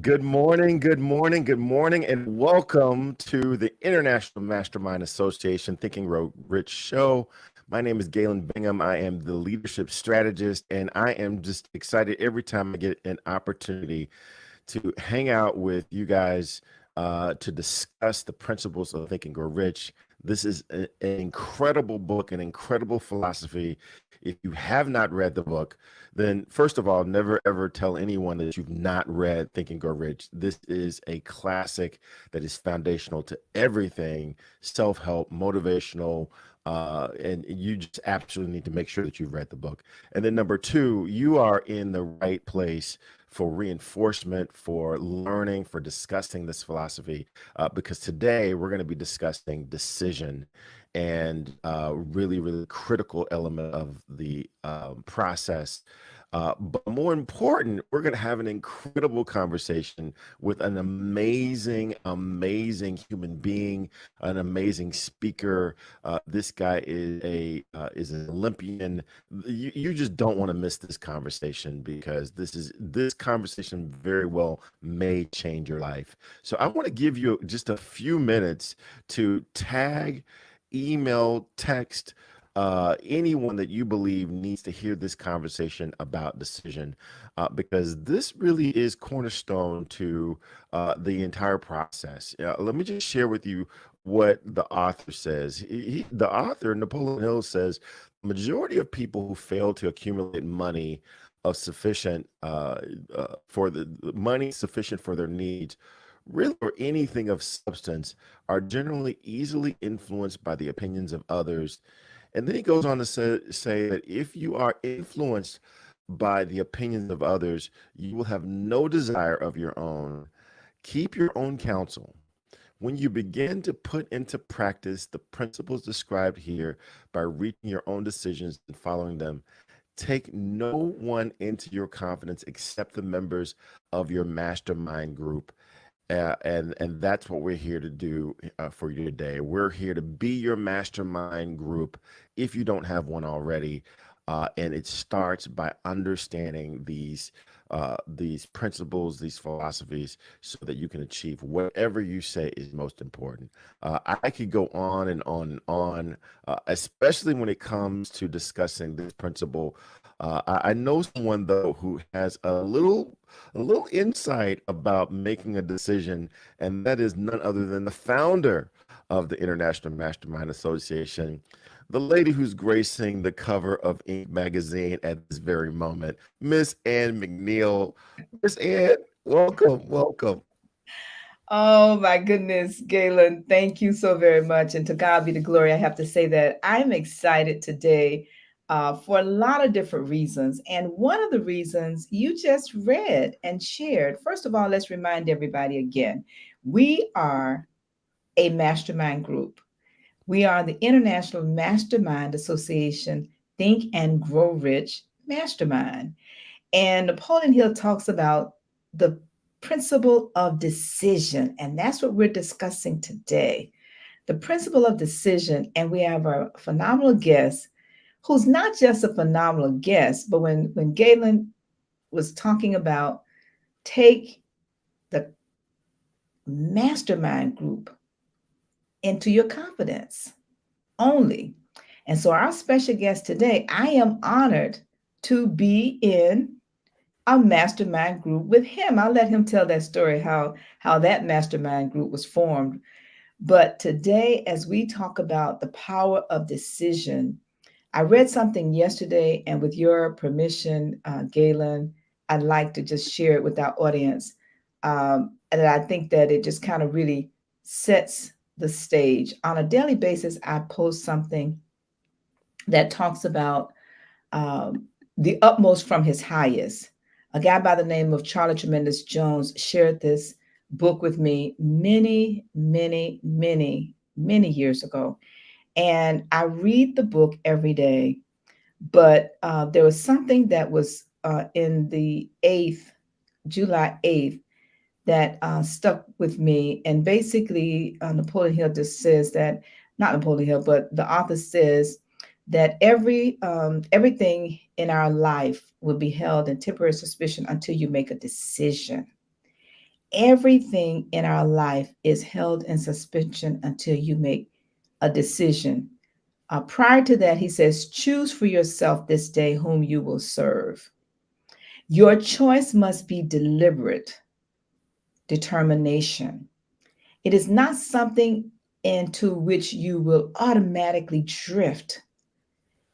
Good morning, good morning, good morning, and welcome to the International Mastermind Association Thinking Grow Rich show. My name is Galen Bingham. I am the leadership strategist, and I am just excited every time I get an opportunity to hang out with you guys to discuss the principles of Think and Grow Rich. This is an incredible book, an incredible philosophy. If you have not read the book, then first of all, never ever tell anyone that you've not read Think and Grow Rich. This is a classic that is foundational to everything self-help, motivational, and you just absolutely need to make sure that you've read the book. And then number two, you are in the right place for reinforcement, for learning, for discussing this philosophy, because today we're going to be discussing decision and really, really critical element of the process. But more important, we're going to have an incredible conversation with an amazing, amazing human being, an amazing speaker. This guy is an Olympian. You just don't want to miss this conversation because this conversation very well may change your life. So I want to give you just a few minutes to tag, email, text anyone that you believe needs to hear this conversation about decision, because this really is cornerstone to the entire process. Let me just share with you what the author says. The author, Napoleon Hill, says the majority of people who fail to accumulate money of sufficient for the money sufficient for their needs, really, or anything of substance, are generally easily influenced by the opinions of others. And then he goes on to say that if you are influenced by the opinions of others, you will have no desire of your own. Keep your own counsel. When you begin to put into practice the principles described here by reaching your own decisions and following them, take no one into your confidence except the members of your mastermind group. And that's what we're here to do for you today. We're here to be your mastermind group if you don't have one already. And it starts by understanding these principles, these philosophies, so that you can achieve whatever you say is most important. I could go on and on and on, especially when it comes to discussing this principle. I know someone though who has a little insight about making a decision, and that is none other than the founder of the International Mastermind Association, the lady who's gracing the cover of Inc. magazine at this very moment, Miss Ann McNeil. Miss Ann, welcome, welcome. Oh my goodness, Galen, thank you so very much. And to God be the glory. I have to say that I'm excited today for a lot of different reasons. And one of the reasons you just read and shared, first of all, let's remind everybody again, we are a mastermind group. We are the International Mastermind Association Think and Grow Rich Mastermind. And Napoleon Hill talks about the principle of decision, and that's what we're discussing today. The principle of decision, and we have a phenomenal guest who's not just a phenomenal guest, but when Galen was talking about take the mastermind group into your confidence only. And so, our special guest today, I am honored to be in a mastermind group with him. I'll let him tell that story, how that mastermind group was formed. But today, as we talk about the power of decision, I read something yesterday, and with your permission, Galen, I'd like to just share it with our audience. And I think that it just kind of really sets the stage. On a daily basis, I post something that talks about the utmost from his highest. A guy by the name of Charlie Tremendous Jones shared this book with me many, many, many, many years ago. And I read the book every day, but there was something that was in the 8th, July 8th, that stuck with me. And basically, Napoleon Hill just says that, not Napoleon Hill, but the author says that everything in our life will be held in temporary suspicion until you make a decision. everything in our life is held in suspension until you make a decision. Prior to that, he says, choose for yourself this day whom you will serve. Your choice must be deliberate determination. It is not something into which you will automatically drift.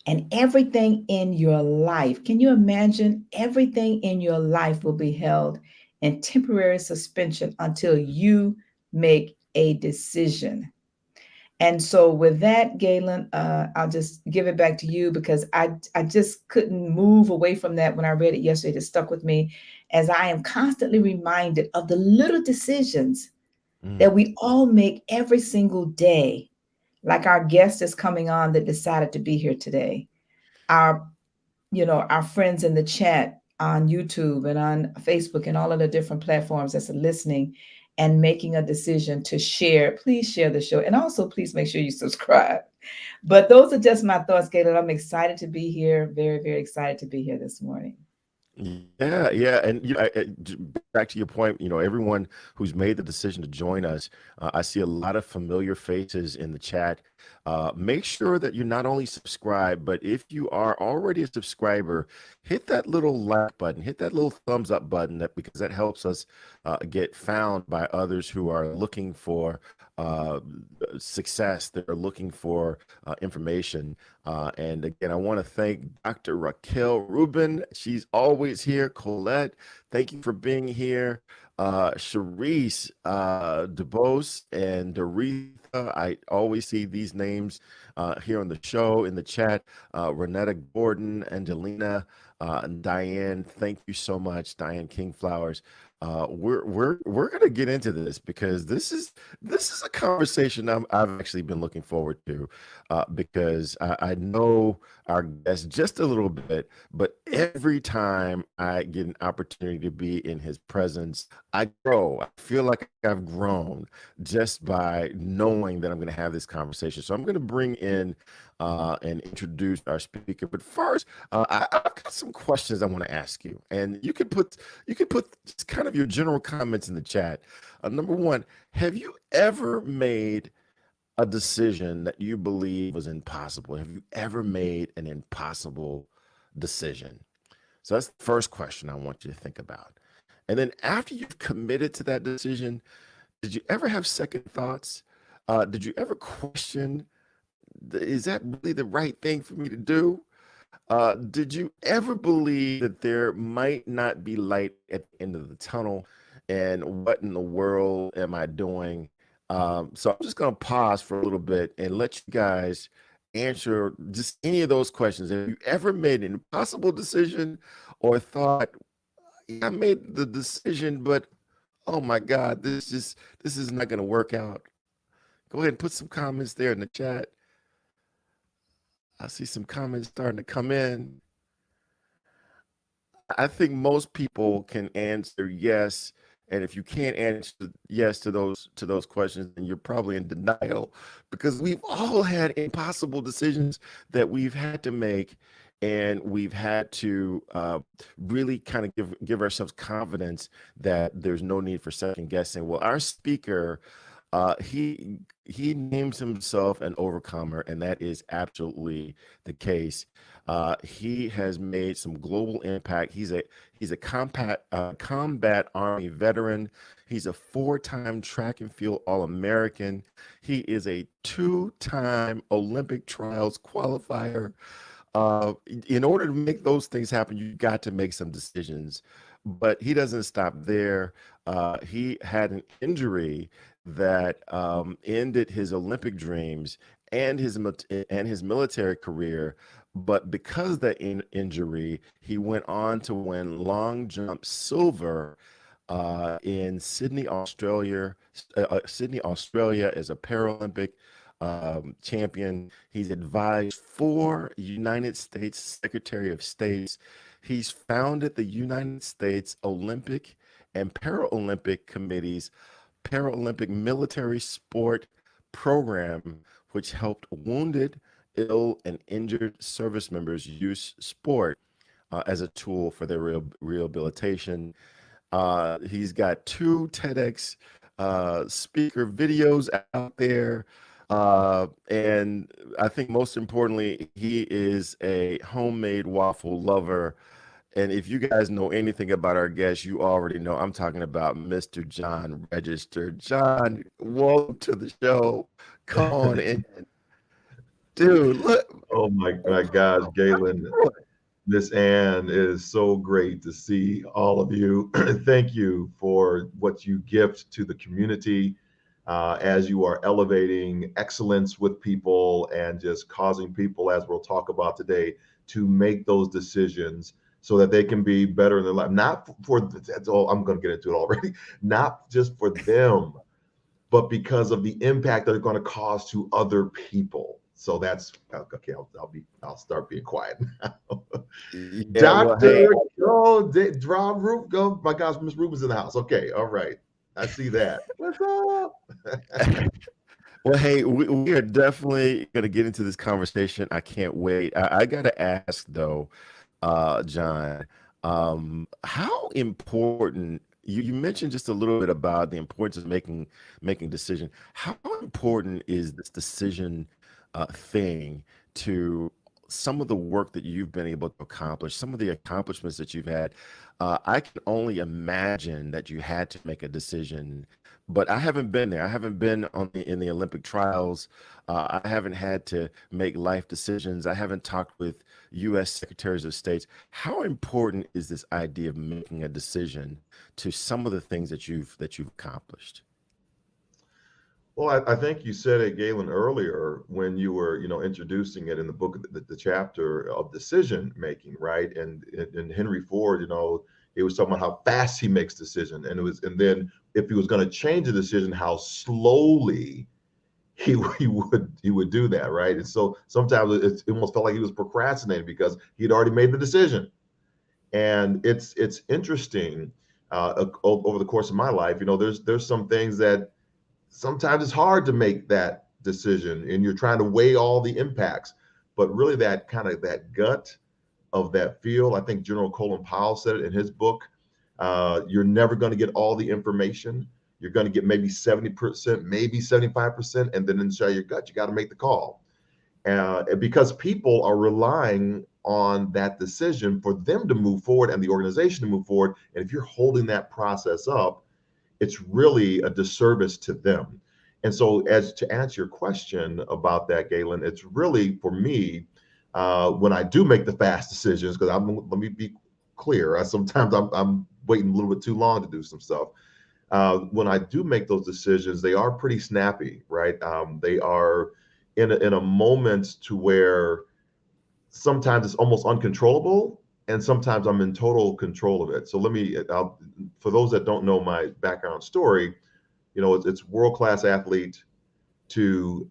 And everything in your life, can you imagine? Everything in your life will be held in temporary suspension until you make a decision. And so, with that, Galen, I'll just give it back to you because I just couldn't move away from that when I read it yesterday. It stuck with me as I am constantly reminded of the little decisions that we all make every single day. Like our guest is coming on that decided to be here today. Our, our friends in the chat on YouTube and on Facebook and all of the different platforms that's listening and making a decision to share. Please share the show. And also, please make sure you subscribe. But those are just my thoughts, Gaylord. I'm excited to be here. Very, very excited to be here this morning. Yeah, and back to your point, everyone who's made the decision to join us, I see a lot of familiar faces in the chat. Make sure that you not only subscribe, but if you are already a subscriber, hit that little like button, hit that little thumbs up button, because that helps us get found by others who are looking for success. They're looking for information. And again, I want to thank Dr. Raquel Rubin. She's always here. Colette, thank you for being here. Charisse DeBose and Doretha, I always see these names here on the show, in the chat. Renetta Gordon, Angelina, and Diane, thank you so much. Diane Kingflowers. We're gonna get into this because this is a conversation I've actually been looking forward to, because I know our guest just a little bit, but every time I get an opportunity to be in his presence, I grow. I feel like I've grown just by knowing that I'm going to have this conversation. So I'm going to bring in and introduce our speaker. But first, I've got some questions I want to ask you, and you can put just kind of your general comments in the chat. Number one, have you ever made a decision that you believe was impossible? Have you ever made an impossible decision? So that's the first question I want you to think about. And then after you've committed to that decision, did you ever have second thoughts? Did you ever question, is that really the right thing for me to do? Did you ever believe that there might not be light at the end of the tunnel? And what in the world am I doing? So I'm just going to pause for a little bit and let you guys answer just any of those questions. Have you ever made an impossible decision or thought, "Yeah, I made the decision, but oh my God, this is not going to work out"? Go ahead and put some comments there in the chat. I see some comments starting to come in. I think most people can answer yes. And if you can't answer yes to those questions, then you're probably in denial, because we've all had impossible decisions that we've had to make, and we've had to really kind of give ourselves confidence that there's no need for second guessing. Well, our speaker, he names himself an overcomer, and that is absolutely the case. He has made some global impact. He's a combat army veteran. He's a four-time track and field All-American. He is a two-time Olympic trials qualifier. In order to make those things happen, you got to make some decisions. But he doesn't stop there. He had an injury that ended his Olympic dreams and his military career. But because of that injury, he went on to win long jump silver in Sydney, Australia. Sydney, Australia, as a Paralympic champion. He's advised four United States Secretary of States. He's founded the United States Olympic and Paralympic Committee's Paralympic Military Sport Program, which helped wounded, ill, and injured service members use sport as a tool for their rehabilitation. He's got 2 TEDx speaker videos out there. And I think most importantly, he is a homemade waffle lover. And if you guys know anything about our guest, you already know I'm talking about Mr. John Register. John, welcome to the show. Come on in. Dude, look. Oh my gosh, Galen, Miss Ann, it is so great to see all of you. Thank you for what you gift to the community as you are elevating excellence with people and just causing people, as we'll talk about today, to make those decisions so that they can be better in their life. Not for, that's all, I'm going to get into it already, not just for them, but because of the impact they're going to cause to other people. So that's okay. I'll start being quiet now. Yeah, well, hey, Rob Roof, go. My gosh, Miss Ruben's in the house. Okay, all right. I see that. What's up? well, hey, we are definitely going to get into this conversation. I can't wait. I got to ask though, John, how important you mentioned just a little bit about the importance of making decision. How important is this decision thing to some of the work that you've been able to accomplish, some of the accomplishments that you've had? I can only imagine that you had to make a decision, but I haven't been there. I haven't been in the Olympic trials. I haven't had to make life decisions. I haven't talked with U.S. secretaries of states. How important is this idea of making a decision to some of the things that you've accomplished? Well, I think you said it, Galen, earlier when you were, introducing it in the book, the chapter of decision making, right? And Henry Ford, it was talking about how fast he makes decision, and then if he was going to change the decision, how slowly he would do that, right? And so sometimes it almost felt like he was procrastinating because he'd already made the decision. And it's interesting over the course of my life, there's some things that sometimes it's hard to make that decision and you're trying to weigh all the impacts, but really that kind of that gut of that feel. I think General Colin Powell said it in his book. You're never going to get all the information. You're going to get maybe 70%, maybe 75%, and then inside your gut, you got to make the call. Because people are relying on that decision for them to move forward and the organization to move forward. And if you're holding that process up, it's really a disservice to them. And so, as to answer your question about that, Galen, it's really for me when I do make the fast decisions, because let me be clear. Sometimes I'm waiting a little bit too long to do some stuff. When I do make those decisions, they are pretty snappy, right? They are in a moment to where sometimes it's almost uncontrollable, and sometimes I'm in total control of it. So for those that don't know my background story, it's world-class athlete to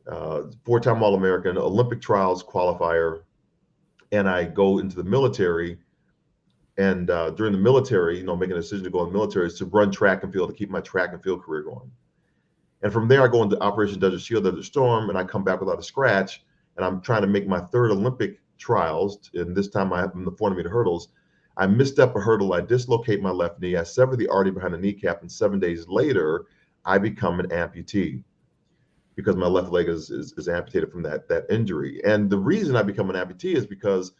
4-time All-American, Olympic trials qualifier, and I go into the military. And during the military, making a decision to go in the military is to run track and field, to keep my track and field career going. And from there, I go into Operation Desert Shield, Desert Storm, and I come back without a scratch. And I'm trying to make my 3rd Olympic trials, and this time I have the 400-meter hurdles. I misstep a hurdle, I dislocate my left knee, I sever the artery behind the kneecap, and 7 days later, I become an amputee because my left leg is amputated from that injury. And the reason I become an amputee is because,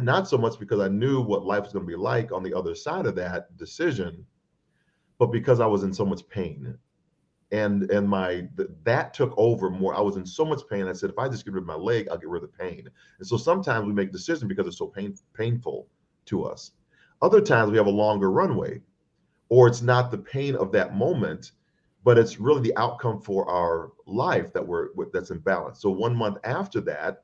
not so much because I knew what life was going to be like on the other side of that decision, but because I was in so much pain. And that took over more. I was in so much pain. I said, if I just get rid of my leg, I'll get rid of the pain. And so sometimes we make decisions because it's so painful to us. Other times we have a longer runway, or it's not the pain of that moment, but it's really the outcome for our life that's imbalanced. So 1 month after that,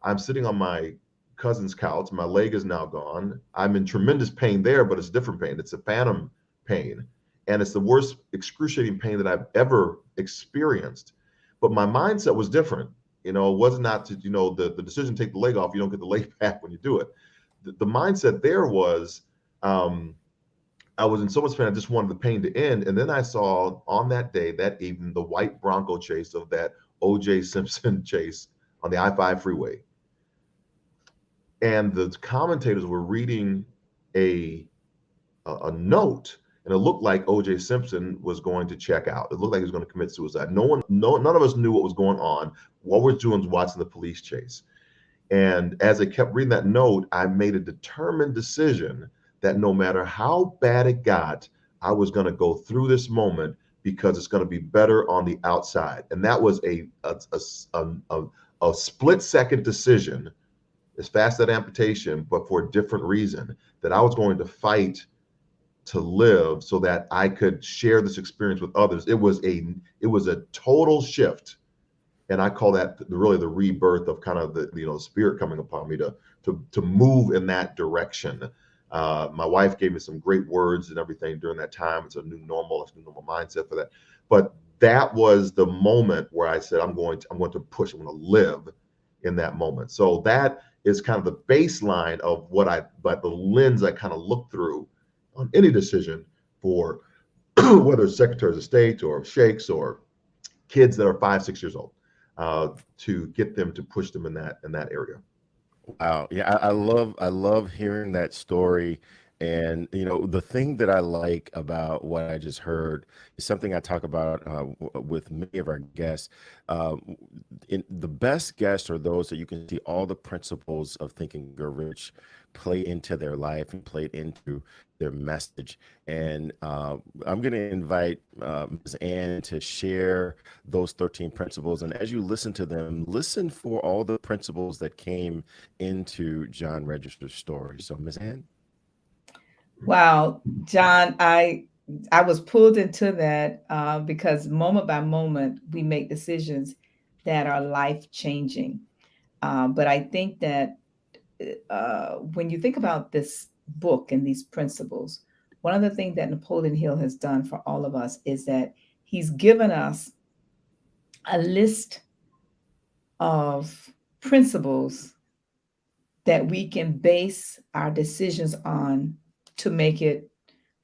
I'm sitting on my cousin's couch. My leg is now gone. I'm in tremendous pain there, but it's different pain. It's a phantom pain. And it's the worst excruciating pain that I've ever experienced. But my mindset was different. It was not to, the decision to take the leg off, you don't get the leg back when you do it. The mindset there was, I was in so much pain, I just wanted the pain to end. And then I saw on that day, that evening, the white Bronco chase of that O.J. Simpson chase on the I-5 freeway. And the commentators were reading a a note, and it looked like O.J. Simpson was going to check out. It looked like he was going to commit suicide. None of us knew what was going on. What we're doing was watching the police chase. And as I kept reading that note, I made a determined decision that no matter how bad it got, I was going to go through this moment because it's going to be better on the outside. And that was a split second decision, as fast as amputation, but for a different reason, that I was going to fight to live so that I could share this experience with others. It was a total shift. And I call that really the rebirth of kind of the spirit coming upon me to move in that direction. My wife gave me some great words and everything during that time. It's a new normal mindset for that. But that was the moment where I said, I'm going to push, I'm going to live in that moment. So that is kind of the baseline of but the lens I kind of look through on any decision for whether it's secretaries of state or sheikhs or kids that are 5, 6 years old, to get them to push them in that area. Wow. Yeah, I love hearing that story. And, the thing that I like about what I just heard is something I talk about with many of our guests. The best guests are those that you can see all the principles of Think and Grow Rich play into their life and play into their message. And I'm going to invite Ms. Ann to share those 13 principles. And as you listen to them, listen for all the principles that came into John Register's story. So, Ms. Ann. Wow, John, I was pulled into that because moment by moment we make decisions that are life-changing. But I think that when you think about this book and these principles, one of the things that Napoleon Hill has done for all of us is that he's given us a list of principles that we can base our decisions on to make it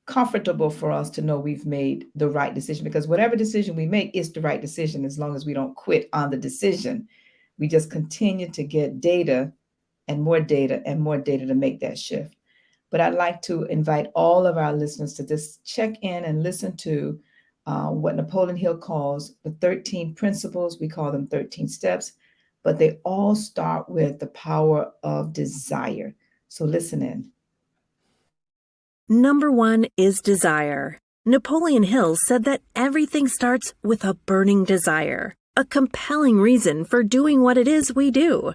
comfortable for us to know we've made the right decision. Because whatever decision we make is the right decision as long as we don't quit on the decision. We just continue to get data and more data and more data to make that shift. But I'd like to invite all of our listeners to just check in and listen to what Napoleon Hill calls the 13 principles. We call them 13 steps, but they all start with the power of desire. So listen in. Number 1 is desire. Napoleon Hill said that everything starts with a burning desire, a compelling reason for doing what it is we do.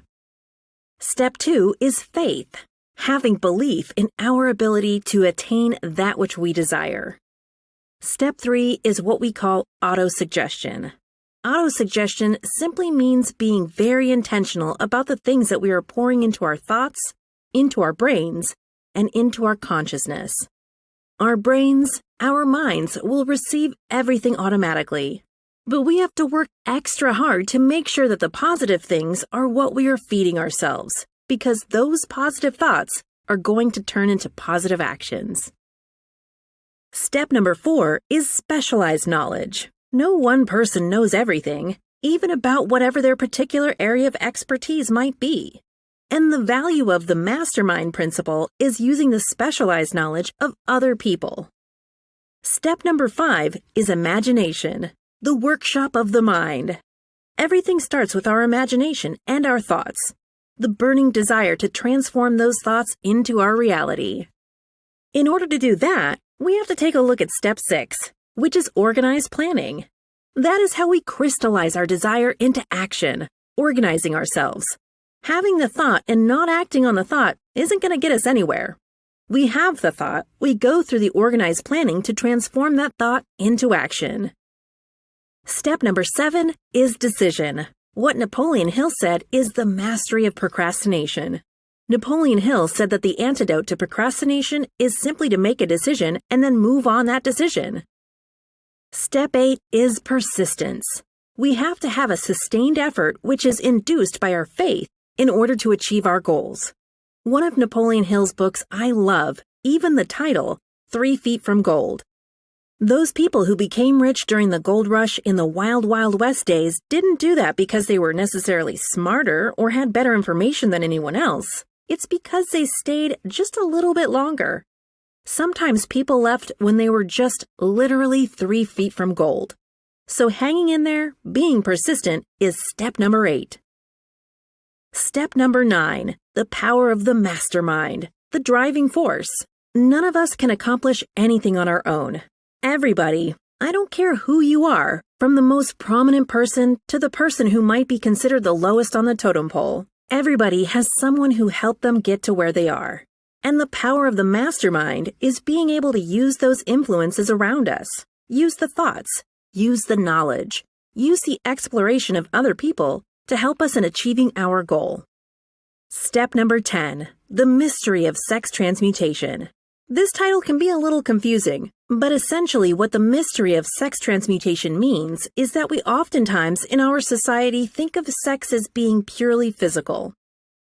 Step 2 is faith, having belief in our ability to attain that which we desire. Step 3 is what we call autosuggestion. Autosuggestion simply means being very intentional about the things that we are pouring into our thoughts, into our brains, and into our consciousness. Our brains, our minds will receive everything automatically, but we have to work extra hard to make sure that the positive things are what we are feeding ourselves, because those positive thoughts are going to turn into positive actions. Step number 4 is specialized knowledge. No one person knows everything, even about whatever their particular area of expertise might be. And the value of the MasterMind principle is using the specialized knowledge of other people. Step number 5 is imagination, the workshop of the mind. Everything starts with our imagination and our thoughts, the burning desire to transform those thoughts into our reality. In order to do that, we have to take a look at step 6, which is organized planning. That is how we crystallize our desire into action, organizing ourselves. Having the thought and not acting on the thought isn't going to get us anywhere. We have the thought, we go through the organized planning to transform that thought into action. Step number 7 is decision. What Napoleon Hill said is the mastery of procrastination. Napoleon Hill said that the antidote to procrastination is simply to make a decision and then move on that decision. Step 8 is persistence. We have to have a sustained effort which is induced by our faith in order to achieve our goals. One of Napoleon Hill's books I love, even the title, 3 Feet from Gold. Those people who became rich during the gold rush in the wild, wild west days didn't do that because they were necessarily smarter or had better information than anyone else. It's because they stayed just a little bit longer. Sometimes people left when they were just literally 3 feet from gold. So hanging in there, being persistent, is step number 8. Step number 9, the power of the mastermind, the driving force. None of us can accomplish anything on our own. Everybody, I don't care who you are, from the most prominent person to the person who might be considered the lowest on the totem pole, everybody has someone who helped them get to where they are. And the power of the mastermind is being able to use those influences around us, use the thoughts, use the knowledge, use the exploration of other people to help us in achieving our goal. Step number 10, the mystery of sex transmutation. This title can be a little confusing, but essentially what the mystery of sex transmutation means is that we oftentimes in our society think of sex as being purely physical.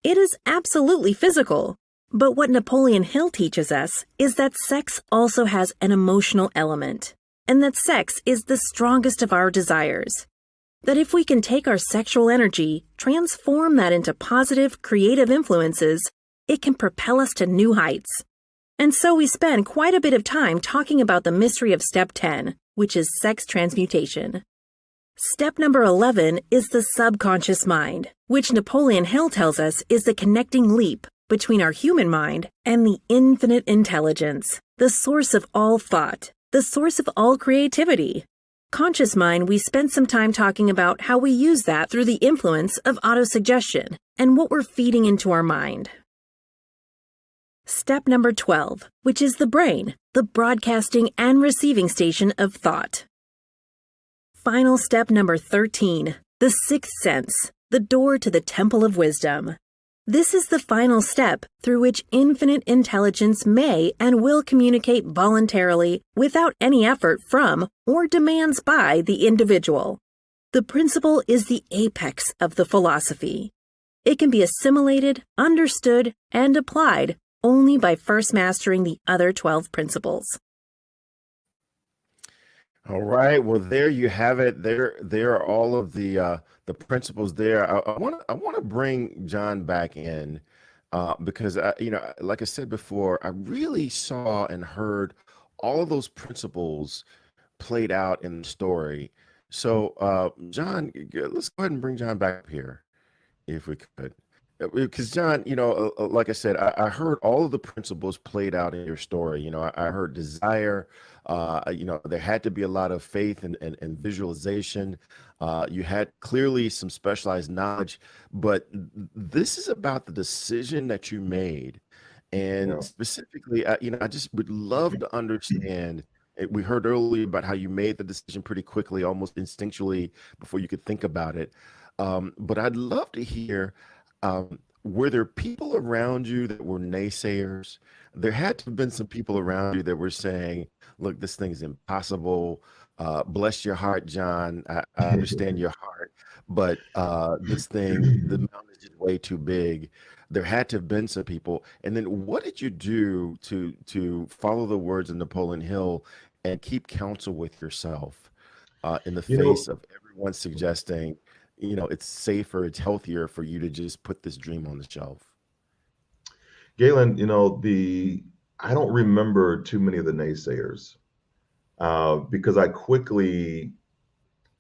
It is absolutely physical, but what Napoleon Hill teaches us is that sex also has an emotional element, and that sex is the strongest of our desires. That if we can take our sexual energy, transform that into positive, creative influences, it can propel us to new heights. And so we spend quite a bit of time talking about the mystery of step 10, which is sex transmutation. Step number 11 is the subconscious mind, which Napoleon Hill tells us is the connecting leap between our human mind and the infinite intelligence, the source of all thought, the source of all creativity. Conscious mind, we spent some time talking about how we use that through the influence of autosuggestion and what we're feeding into our mind. Step number 12, which is the brain, the broadcasting and receiving station of thought. Final step number 13, the sixth sense, the door to the temple of wisdom. This is the final step through which infinite intelligence may and will communicate voluntarily without any effort from or demands by the individual. The principle is the apex of the philosophy. It can be assimilated, understood, and applied only by first mastering the other 12 principles. All right. Well, there you have it. There are all of the principles there. I want to bring John back in because like I said before, I really saw and heard all of those principles played out in the story. So, John, let's go ahead and bring John back up here, if we could. Because John, like I said, I heard all of the principles played out in your story. I heard desire. There had to be a lot of faith and visualization. You had clearly some specialized knowledge, but this is about the decision that you made. And Yeah. specifically, I just would love to understand. We heard earlier about how you made the decision pretty quickly, almost instinctually, before you could think about it. But I'd love to hear, were there people around you that were naysayers? There had to have been some people around you that were saying, look, this thing's impossible. Bless your heart, John. I understand your heart, but the mountain is just way too big. There had to have been some people. And then what did you do to follow the words of Napoleon Hill and keep counsel with yourself in the You know, face of everyone suggesting, it's safer, it's healthier for you to just put this dream on the shelf? Galen, I don't remember too many of the naysayers because I quickly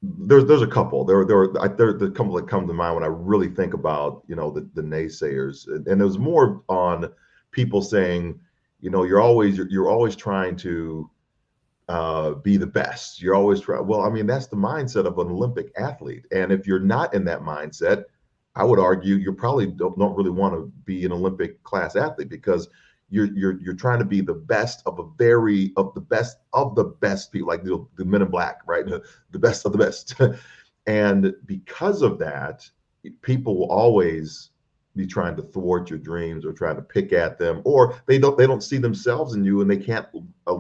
there's a couple. There are a couple that come to mind when I really think about the naysayers, and it was more on people saying, you're always trying to be the best. You're always trying. Well, I mean, that's the mindset of an Olympic athlete, and if you're not in that mindset, I would argue you probably don't really want to be an Olympic class athlete because you're trying to be the best of the best people, like the Men in Black, right? The best of the best. And because of that, people will always be trying to thwart your dreams or trying to pick at them, or they don't see themselves in you and they can't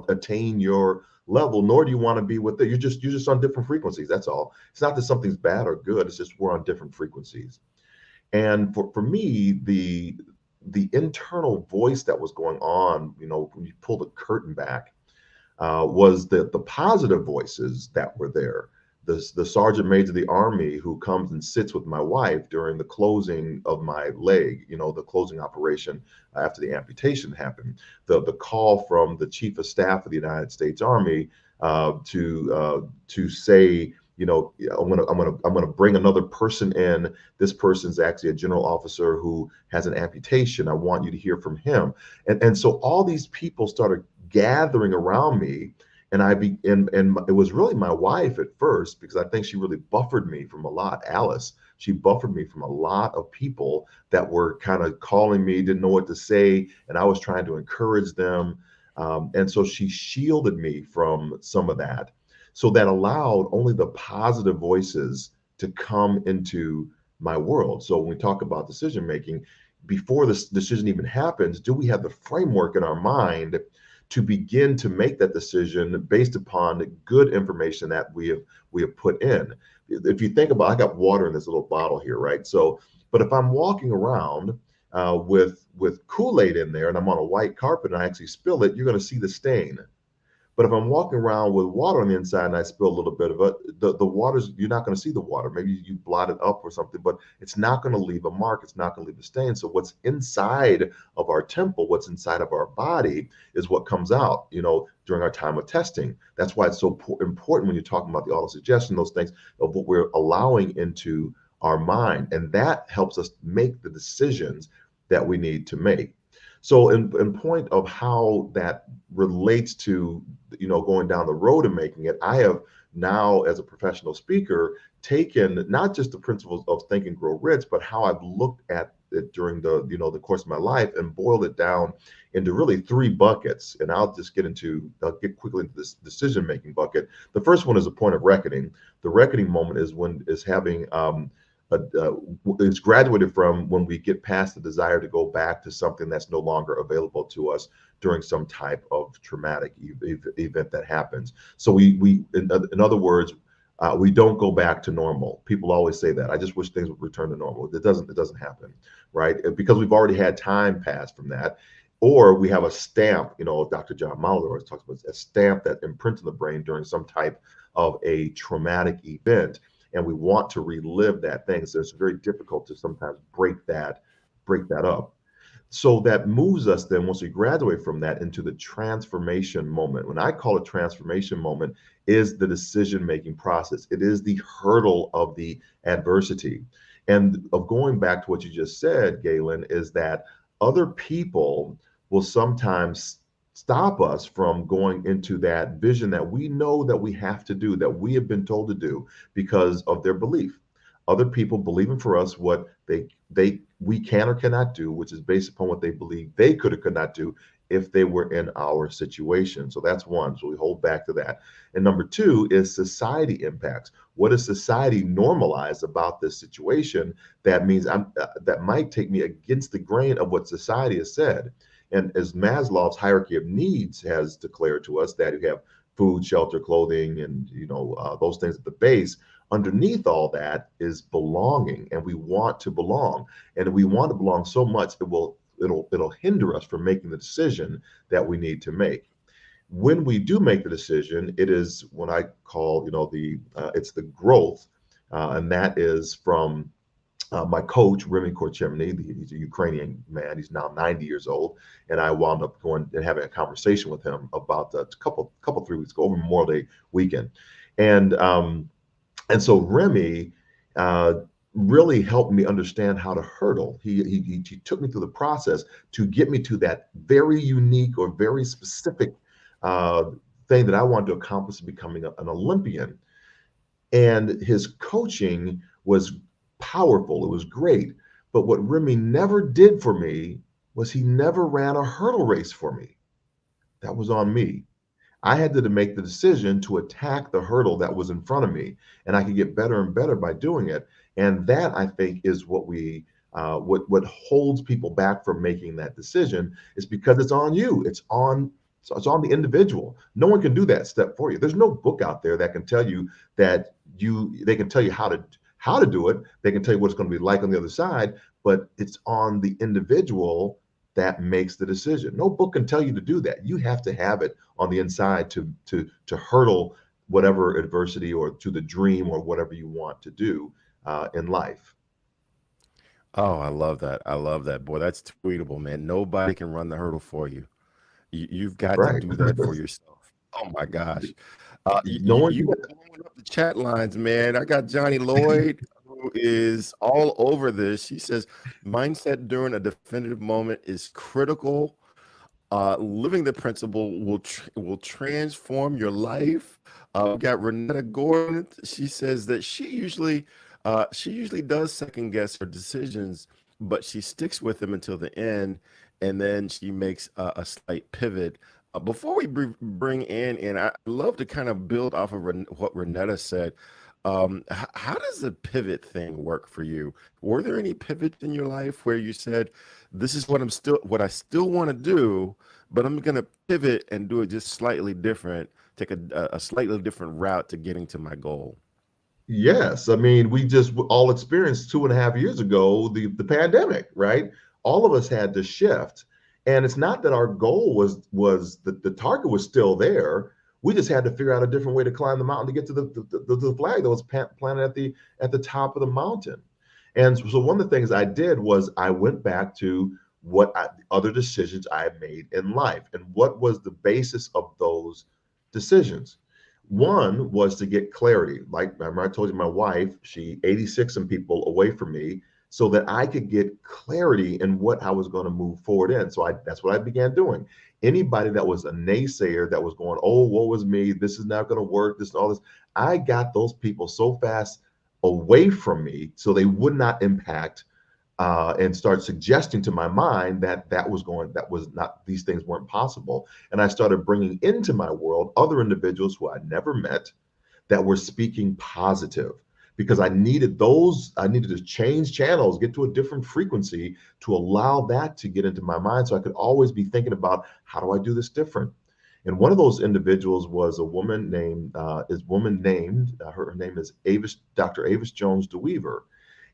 attain your level, nor do you want to be with it. You're just on different frequencies. That's all. It's not that something's bad or good. It's just we're on different frequencies. And for me, the internal voice that was going on, when you pull the curtain back, was the positive voices that were there. the sergeant major of the Army who comes and sits with my wife during the closing of my leg, the closing operation after the amputation happened. The call from the Chief of Staff of the United States Army to say, I'm gonna bring another person in. This person's actually a general officer who has an amputation. I want you to hear from him. And so all these people started gathering around me. And it was really my wife at first, because I think she really buffered me from a lot. Alice, she buffered me from a lot of people that were kind of calling me, didn't know what to say, and I was trying to encourage them. And so she shielded me from some of that. So that allowed only the positive voices to come into my world. So when we talk about decision making, before this decision even happens, do we have the framework in our mind to begin to make that decision based upon good information that we have put in? If you think about, I got water in this little bottle here, right? So, but if I'm walking around with Kool-Aid in there and I'm on a white carpet and I actually spill it, you're going to see the stain. But if I'm walking around with water on the inside and I spill a little bit of it, the water's, you're not going to see the water. Maybe you blot it up or something, but it's not going to leave a mark. It's not going to leave a stain. So what's inside of our temple, what's inside of our body is what comes out, during our time of testing. That's why it's so important when you're talking about the auto-suggestion, those things of what we're allowing into our mind. And that helps us make the decisions that we need to make. So in point of how that relates to, going down the road and making it, I have now, as a professional speaker, taken not just the principles of Think and Grow Rich, but how I've looked at it during the course of my life and boiled it down into really 3 buckets. And I'll get quickly into this decision-making bucket. The first one is a point of reckoning. The reckoning moment is having, it's graduated from when we get past the desire to go back to something that's no longer available to us during some type of traumatic event that happens. So we in other words, we don't go back to normal. People always say that. I just wish things would return to normal. It doesn't happen, right? Because we've already had time pass from that. Or we have a stamp, Dr. John Mauler always talks about a stamp that imprints in the brain during some type of a traumatic event. And we want to relive that thing. So it's very difficult to sometimes break that up. So that moves us then, once we graduate from that, into the transformation moment. When I call it transformation moment, is the decision-making process. It is the hurdle of the adversity. And of going back to what you just said, Galen, is that other people will sometimes stop us from going into that vision that we know that we have to do, that we have been told to do because of their belief. Other people believing for us what we can or cannot do, which is based upon what they believe they could or could not do if they were in our situation. So that's one. So we hold back to that. And number 2 is society impacts. What does society normalize about this situation that means that might take me against the grain of what society has said? And as Maslow's hierarchy of needs has declared to us, that you have food, shelter, clothing, and those things at the base, underneath all that is belonging, and we want to belong. And we want to belong so much it'll hinder us from making the decision that we need to make. When we do make the decision, it is what I call it's the growth, and that is from my coach, Remy Korchemny. He's a Ukrainian man. He's now 90 years old. And I wound up going and having a conversation with him about a couple 3 weeks ago, over Memorial Day weekend. And so Remy really helped me understand how to hurdle. He took me through the process to get me to that very unique or very specific thing that I wanted to accomplish, becoming an Olympian. And his coaching was powerful. It was great. But what Remy never did for me was he never ran a hurdle race for me. That was on me. I had to make the decision to attack the hurdle that was in front of me, and I could get better and better by doing it. And that, I think, is what what holds people back from making that decision, is because it's on you. It's on the individual. No one can do that step for you. There's no book out there that can tell you that they can tell you how to do it. They can tell you what it's going to be like on the other side, but it's on the individual that makes the decision. No book can tell you to do that. You have to have it on the inside to hurdle whatever adversity or to the dream or whatever you want to do in life. Oh, I love that. I love that. Boy, that's tweetable, man. Nobody can run the hurdle for you. You've got to Right. do that for yourself. Oh my gosh. No one You can. are blowing up the chat lines, man. I got Johnny Lloyd, who is all over this. She says, mindset during a definitive moment is critical. Living the principle will transform your life. We got Renetta Gordon. She says that she usually does second guess her decisions, but she sticks with them until the end, and then she makes a slight pivot. Before we bring Ann in, I love to kind of build off of what Renetta said. How does the pivot thing work for you? Were there any pivots in your life where you said, "This is what I still want to do, but I'm going to pivot and do it just slightly different, take a slightly different route to getting to my goal"? Yes, I mean, we just all experienced 2.5 years ago the pandemic, right? All of us had to shift, and it's not that our goal was the target was still there. We just had to figure out a different way to climb the mountain to get to the flag that was planted at the top of the mountain. And so one of the things I did was I went back to other decisions I had made in life and what was the basis of those decisions. One was to get clarity. Like remember I told you, my wife, she 86 some people away from me, so that I could get clarity in what I was going to move forward in. So that's what I began doing. Anybody that was a naysayer that was going, oh, woe is me, this is not going to work, this and all this, I got those people so fast away from me so they would not impact and start suggesting to my mind that was not, these things weren't possible. And I started bringing into my world other individuals who I'd never met that were speaking positive, because I needed to change channels, get to a different frequency to allow that to get into my mind, so I could always be thinking about, how do I do this different? And one of those individuals was a woman named, her name is Dr. Avis Jones DeWeaver.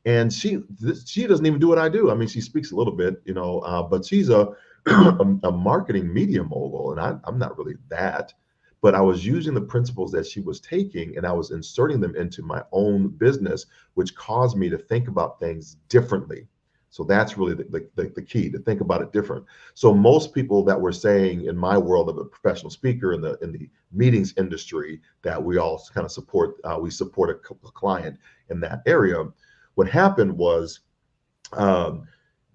And she doesn't even do what I do. I mean, she speaks a little bit, but she's a a marketing media mogul, and I'm not really that. But I was using the principles that she was taking, and I was inserting them into my own business, which caused me to think about things differently. So that's really the key, to think about it different. So most people that were saying in my world of a professional speaker in the meetings industry that we all kind of support, we support a client in that area. What happened was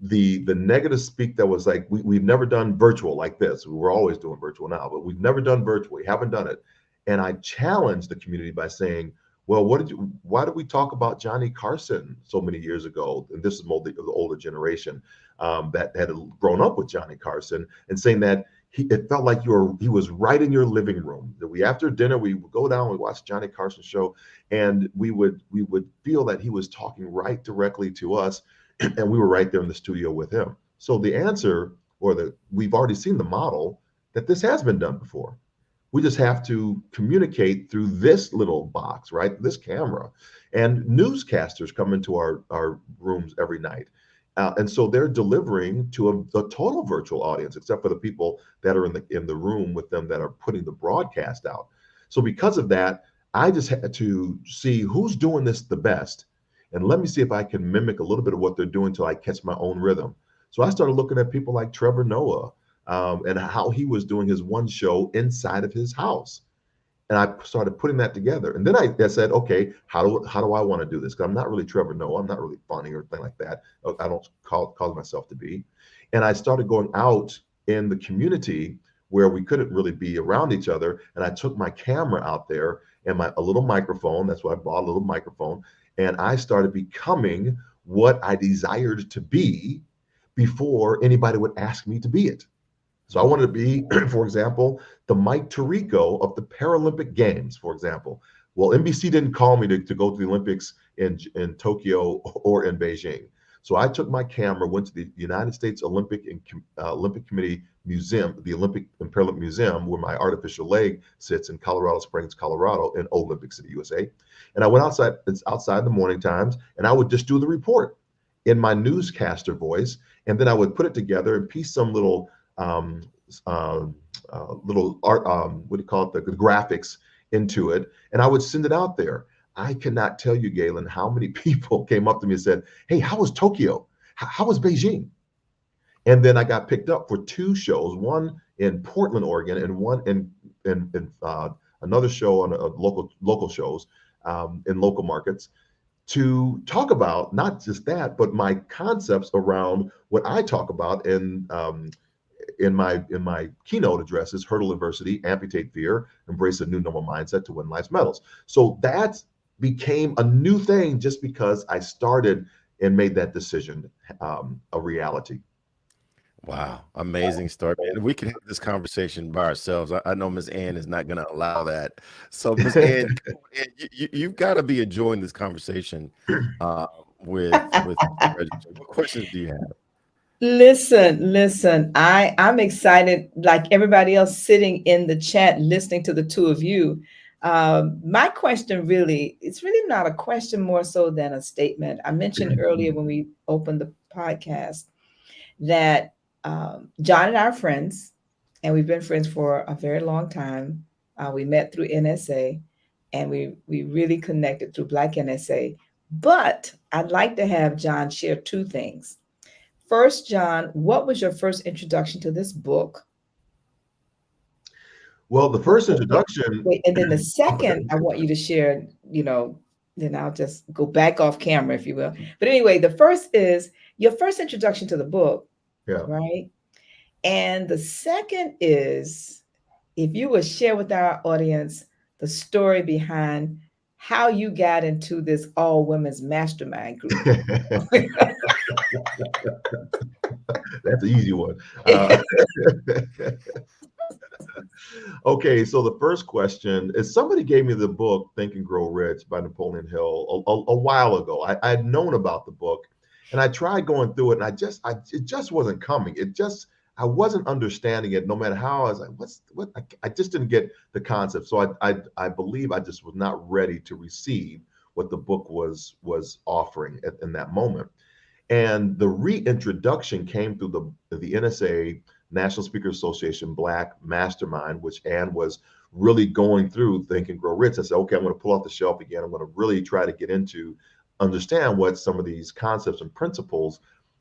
the negative speak that was like, we've never done virtual like this. We're always doing virtual now, but we've never done virtual. We haven't done it. And I challenged the community by saying, well, why did we talk about Johnny Carson so many years ago? And this is the older generation that had grown up with Johnny Carson, and saying that it felt like he was right in your living room. That after dinner, we would go down, we watch Johnny Carson show, and we would feel that he was talking right directly to us, and we were right there in the studio with him. So the answer, we've already seen the model that this has been done before. We just have to communicate through this little box, right? This camera. And newscasters come into our rooms every night. And so they're delivering to a total virtual audience, except for the people that are in the room with them that are putting the broadcast out. So because of that, I just had to see who's doing this the best. And let me see if I can mimic a little bit of what they're doing till I catch my own rhythm. So I started looking at people like Trevor Noah, and how he was doing his one show inside of his house. And I started putting that together. And then I said, okay, how do I want to do this? Because I'm not really Trevor Noah. I'm not really funny or anything like that. I don't call myself to be. And I started going out in the community where we couldn't really be around each other. And I took my camera out there and a little microphone. That's why I bought a little microphone. And I started becoming what I desired to be before anybody would ask me to be it. So I wanted to be, for example, the Mike Tirico of the Paralympic Games, for example. Well, NBC didn't call me to go to the Olympics in Tokyo or in Beijing. So I took my camera, went to the United States Olympic Committee Museum, the Olympic and Paralympic Museum, where my artificial leg sits in Colorado Springs, Colorado, in Olympic City, USA. And I went outside in the morning times, and I would just do the report in my newscaster voice. And then I would put it together and piece some little little art, what do you call it, the graphics into it, and I would send it out there. I cannot tell you, Galen, how many people came up to me and said, "Hey, how was Tokyo? How was Beijing?" And then I got picked up for 2 shows, one in Portland, Oregon, and one in another show on local shows in local markets, to talk about not just that, but my concepts around what I talk about in my keynote addresses: hurdle adversity, amputate fear, embrace a new normal mindset to win life's medals. So that became a new thing just because I started and made that decision a reality. Wow, amazing story. And we can have this conversation by ourselves. I know Ms. Ann is not going to allow that. So, Ms. Ann, you've got to be enjoying this conversation with what questions do you have? Listen. I'm excited, like everybody else sitting in the chat, listening to the two of you. My question it's really not a question, more so than a statement. I mentioned earlier when we opened the podcast that John and I are friends, and we've been friends for a very long time. We met through NSA, and we really connected through Black NSA. But I'd like to have John share 2 things. First, John, what was your first introduction to this book? Well, the first introduction. Wait, and then the second, I want you to share, then I'll just go back off camera, if you will. But anyway, the first is your first introduction to the book. Yeah. Right. And the second is, if you would share with our audience the story behind how you got into this all women's mastermind group. That's an easy one. Okay, so the first question is, somebody gave me the book Think and Grow Rich by Napoleon Hill a while ago. I had known about the book, and I tried going through it, and it just wasn't coming. I wasn't understanding it. No matter how I was like, I just didn't get the concept. So I believe I just was not ready to receive what the book was offering in that moment. And the reintroduction came through the NSA, National Speaker Association Black Mastermind, which Ann was really going through Think and Grow Rich. I said, okay, I'm going to pull off the shelf again. I'm going to really try to get into, understand what some of these concepts and principles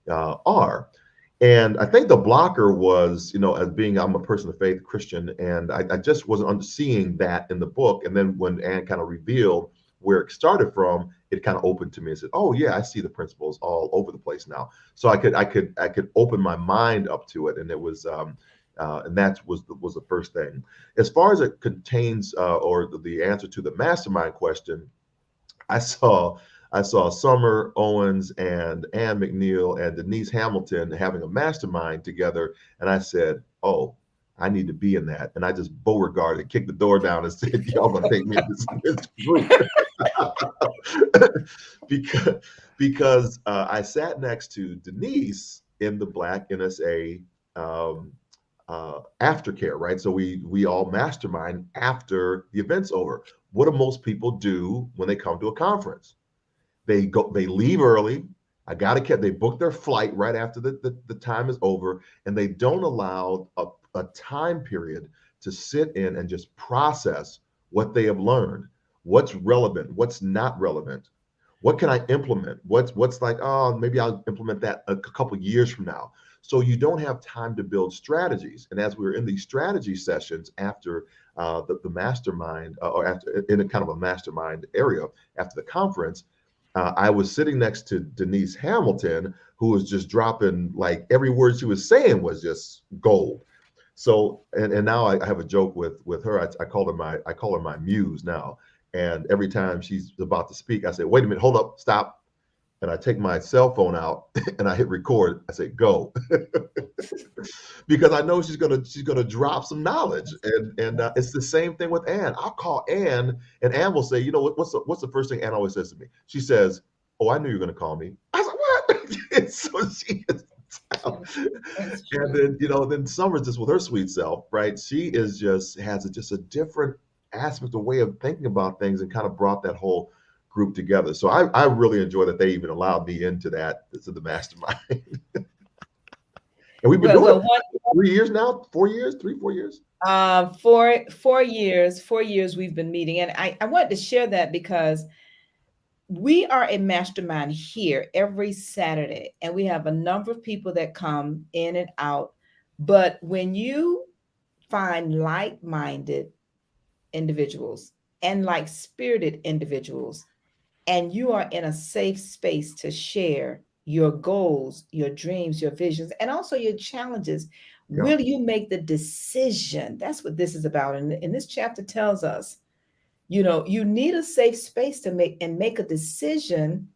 are. And I think the blocker was, as being, I'm a person of faith, Christian, and I just wasn't seeing that in the book. And then when Ann kind of revealed where it started from, it kind of opened to me and said, oh yeah, I see the principles all over the place now. So I could open my mind up to it. And it was, and that was the first thing. As far as it contains, or the answer to the mastermind question, I saw Summer Owens and Ann McNeil and Denise Hamilton having a mastermind together. And I said, oh, I need to be in that. And I just Beauregarded, kicked the door down and said, y'all gonna take me in this group. because I sat next to Denise in the Black NSA aftercare, right? So we all mastermind after the event's over. What do most people do when they come to a conference? They leave early. They book their flight right after the time is over, and they don't allow a time period to sit in and just process what they have learned, what's relevant, what's not relevant, what can I implement, what's like, oh, maybe I'll implement that a couple of years from now. So you don't have time to build strategies. And as we were in these strategy sessions after the mastermind, or after in a kind of a mastermind area after the conference, I was sitting next to Denise Hamilton, who was just dropping, like, every word she was saying was just gold. So, and now I have a joke with her. I call her my muse now. And every time she's about to speak, I say, wait a minute, hold up, stop. And I take my cell phone out and I hit record. I say, go. Because I know she's gonna drop some knowledge. And it's the same thing with Ann. I'll call Ann, and Ann will say, what's the first thing Ann always says to me? She says, oh, I knew you were gonna call me. I was like, what? And so she is down. And then, then Summer's just with her sweet self, right? She has just a different aspect, a way of thinking about things, and kind of brought that whole group together. So I really enjoy that they even allowed me into the mastermind. And we've been doing 3 years now, 4 years, 3, 4 years. 4 years we've been meeting. And I wanted to share that because we are a mastermind here every Saturday, and we have a number of people that come in and out. But when you find like-minded individuals and like-spirited individuals, and you are in a safe space to share your goals, your dreams, your visions, and also your challenges, Yeah. will you make the decision? That's what this is about. And this chapter tells us, you need a safe space to make a decision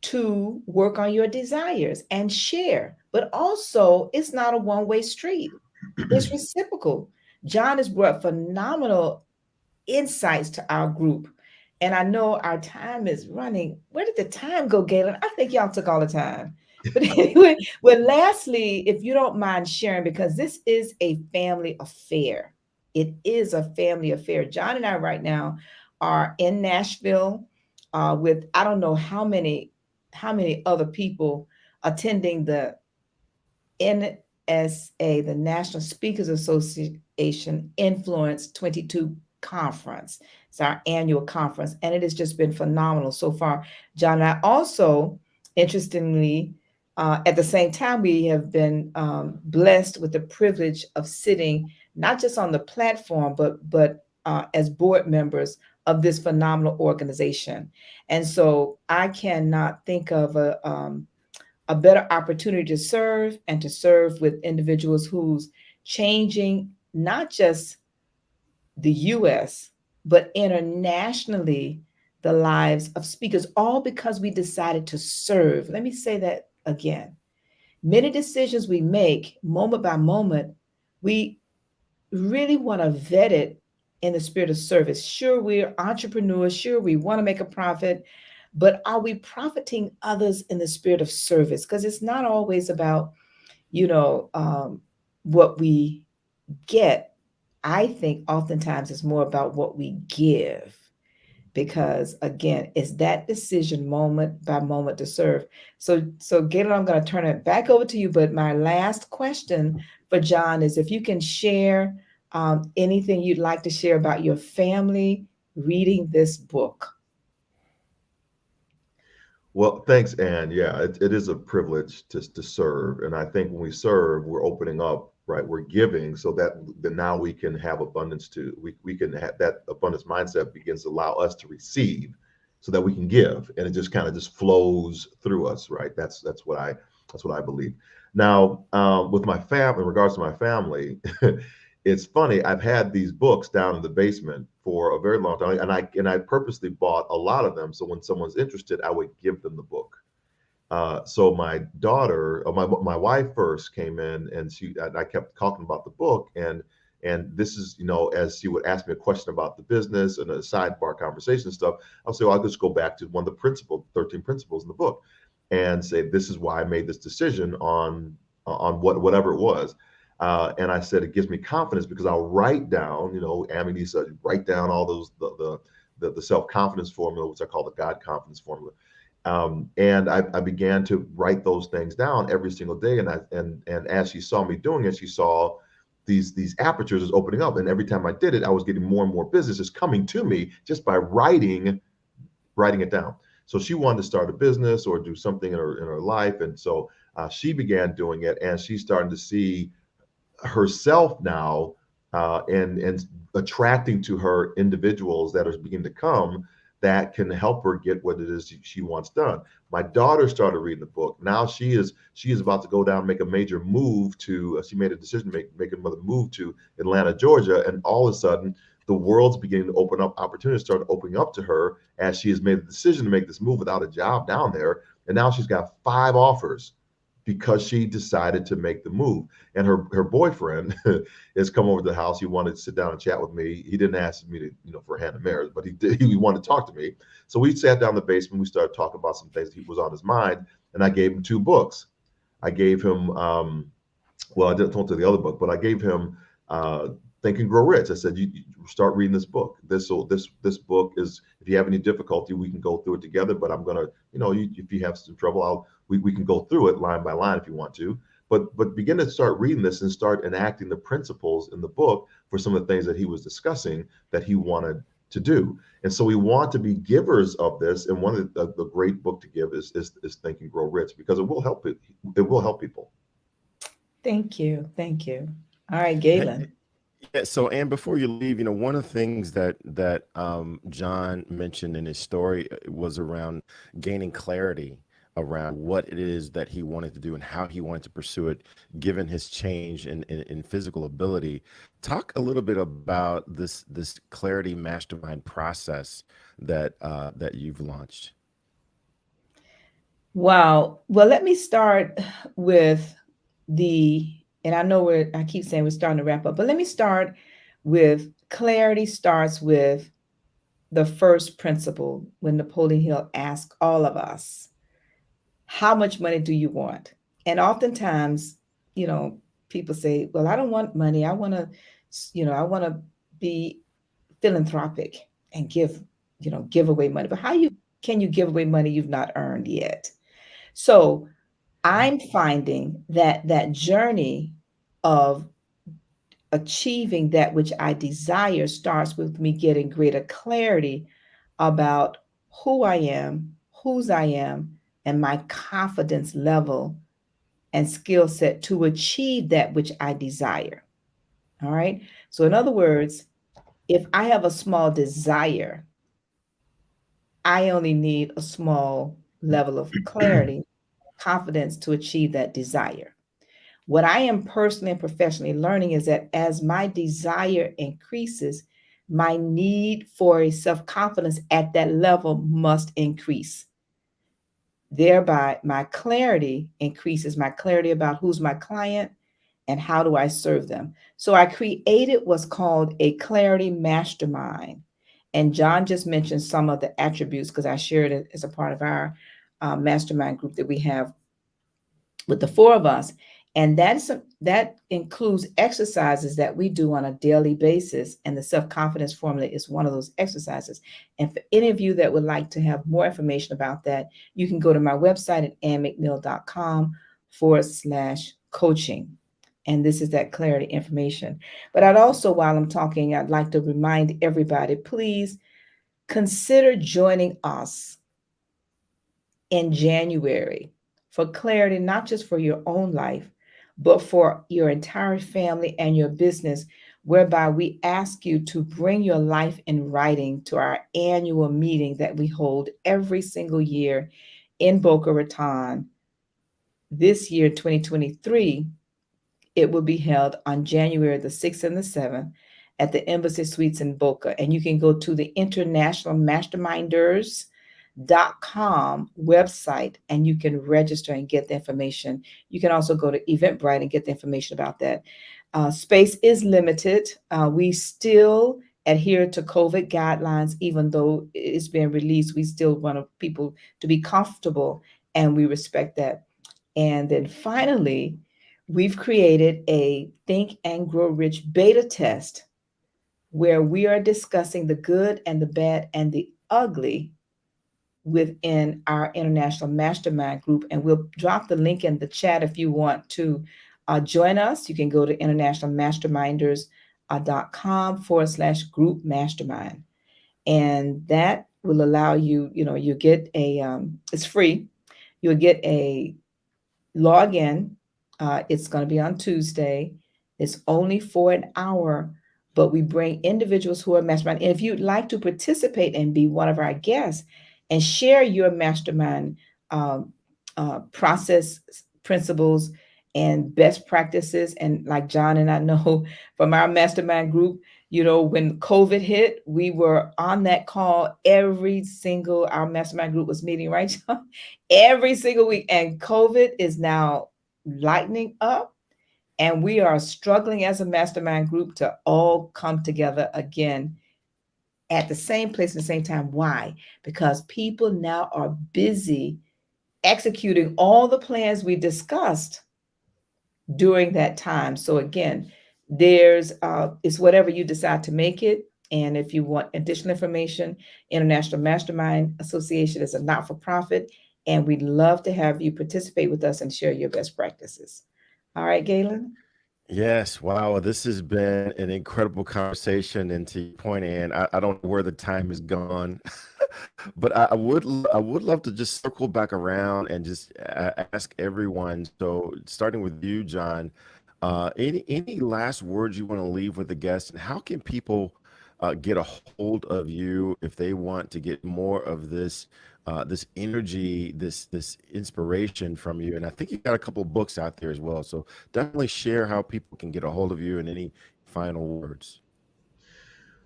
to work on your desires and share. But also, it's not a one-way street. It's reciprocal. John has brought phenomenal insights to our group. And I know our time is running. Where did the time go, Galen? I think y'all took all the time. But anyway, well, lastly, if you don't mind sharing, because this is a family affair. It is a family affair. John and I right now are in Nashville with I don't know how many other people attending the NSA, the National Speakers Association Influence 22 conference. It's our annual conference, and it has just been phenomenal so far. John and I also, interestingly, at the same time, we have been blessed with the privilege of sitting not just on the platform, but as board members of this phenomenal organization. And so I cannot think of a better opportunity to serve and to serve with individuals who's changing not just the US, but internationally, the lives of speakers, all because we decided to serve. Let me say that again. Many decisions we make moment by moment, we really want to vet it in the spirit of service. Sure, we're entrepreneurs. Sure, we want to make a profit, but are we profiting others in the spirit of service? Because it's not always about, what we get. I think oftentimes it's more about what we give. Because again, it's that decision moment by moment to serve. So Gator, I'm going to turn it back over to you. But my last question for John is if you can share anything you'd like to share about your family reading this book. Well, thanks, Ann. Yeah, it is a privilege to serve. And I think when we serve, we're opening up, right? We're giving so that now we can have abundance too. We can have that abundance mindset begins to allow us to receive so that we can give. And it just kind of just flows through us, right? That's what I believe. Now, with my family, in regards to my family, it's funny. I've had these books down in the basement for a very long time, and I purposely bought a lot of them. So when someone's interested, I would give them the book. So my daughter, my wife first came in, and I kept talking about the book, and this is, as she would ask me a question about the business and a sidebar conversation and stuff, I'll say, well, I'll just go back to one of the 13 principles in the book, and say, this is why I made this decision on whatever it was. And I said, it gives me confidence because I'll write down, Amity said, write down all those, the self-confidence formula, which I call the God confidence formula. And I began to write those things down every single day. And as she saw me doing it, she saw these apertures is opening up. And every time I did it, I was getting more and more businesses coming to me just by writing it down. So she wanted to start a business or do something in her life. And so she began doing it, and she's starting to see herself now and attracting to her individuals that are beginning to come that can help her get what it is she wants done. My daughter started reading the book. Now she is about to go down, make a major move to, she made a decision to make another move to Atlanta, Georgia. And all of a sudden, the world's beginning to open up, opportunities started opening up to her as she has made the decision to make this move without a job down there. And now she's got 5 offers because she decided to make the move. And her boyfriend has come over to the house. He wanted to sit down and chat with me. He didn't ask me to, for a hand in marriage, but he wanted to talk to me. So we sat down in the basement. We started talking about some things that was on his mind. And I gave him 2 books. I gave him, well, I didn't talk to the other book, but I gave him Think and Grow Rich. I said, you start reading this book. This book is, if you have any difficulty, we can go through it together. But I'm gonna, if you have some trouble, we can go through it line by line if you want to. but begin to start reading this and start enacting the principles in the book for some of the things that he was discussing that he wanted to do. And so we want to be givers of this. And one of the great book to give is Think and Grow Rich, because it will help people. Thank you. Thank you. All right, Galen. Yeah, so and before you leave, one of the things that John mentioned in his story was around gaining clarity around what it is that he wanted to do and how he wanted to pursue it, given his change in physical ability. Talk a little bit about this Clarity Mastermind process that you've launched. Wow. Well, let me start with and I know I keep saying we're starting to wrap up, but let me start with clarity starts with the first principle when Napoleon Hill asked all of us, how much money do you want? And oftentimes, people say, well, I don't want money. I want to be philanthropic and give away money. But how can you give away money you've not earned yet? So I'm finding that journey of achieving that which I desire starts with me getting greater clarity about who I am, whose I am, and my confidence level and skill set to achieve that which I desire. All right. So in other words, if I have a small desire, I only need a small level of clarity, confidence to achieve that desire. What I am personally and professionally learning is that as my desire increases, my need for a self-confidence at that level must increase. Thereby, my clarity increases, my clarity about who's my client and how do I serve them. So I created what's called a Clarity Mastermind. And John just mentioned some of the attributes because I shared it as a part of our mastermind group that we have with the four of us. And that includes exercises that we do on a daily basis. And the self-confidence formula is one of those exercises. And for any of you that would like to have more information about that, you can go to my website at annmcneil.com/coaching. And this is that clarity information. But I'd also, while I'm talking, I'd like to remind everybody, please consider joining us in January for clarity, not just for your own life, but for your entire family and your business, whereby we ask you to bring your life in writing to our annual meeting that we hold every single year in Boca Raton. This year, 2023, it will be held on January the 6th and the 7th at the Embassy Suites in Boca. And you can go to the International Masterminders.com website and you can register and get the information. You can also go to Eventbrite and get the information about that. Space is limited. We still adhere to COVID guidelines, even though it's been released. We still want people to be comfortable and we respect that. And then finally, we've created a Think and Grow Rich beta test where we are discussing the good and the bad and the ugly within our international mastermind group. And we'll drop the link in the chat if you want to join us. You can go to internationalmasterminders.com/group mastermind. And that will allow you, you get it's free. You'll get a login. It's going to be on Tuesday. It's only for an hour, but we bring individuals who are mastermind. And if you'd like to participate and be one of our guests and share your mastermind process, principles, and best practices, and like John and I know from our mastermind group, when COVID hit, we were on that call our mastermind group was meeting, right, John? Every single week. And COVID is now lightening up. And we are struggling as a mastermind group to all come together again at the same place at the same time. Why? Because people now are busy executing all the plans we discussed during that time. So again, it's whatever you decide to make it. And if you want additional information, International Mastermind Association is a not-for-profit, and we'd love to have you participate with us and share your best practices. All right, Galen. Yes, wow, this has been an incredible conversation. And to your point, Ann, I don't know where the time is gone, but I would love to just circle back around and just ask everyone. So, starting with you, John, any last words you want to leave with the guests, and how can people get a hold of you if they want to get more of this energy, this inspiration from you? And I think you got a couple of books out there as well. So definitely share how people can get a hold of you and any final words.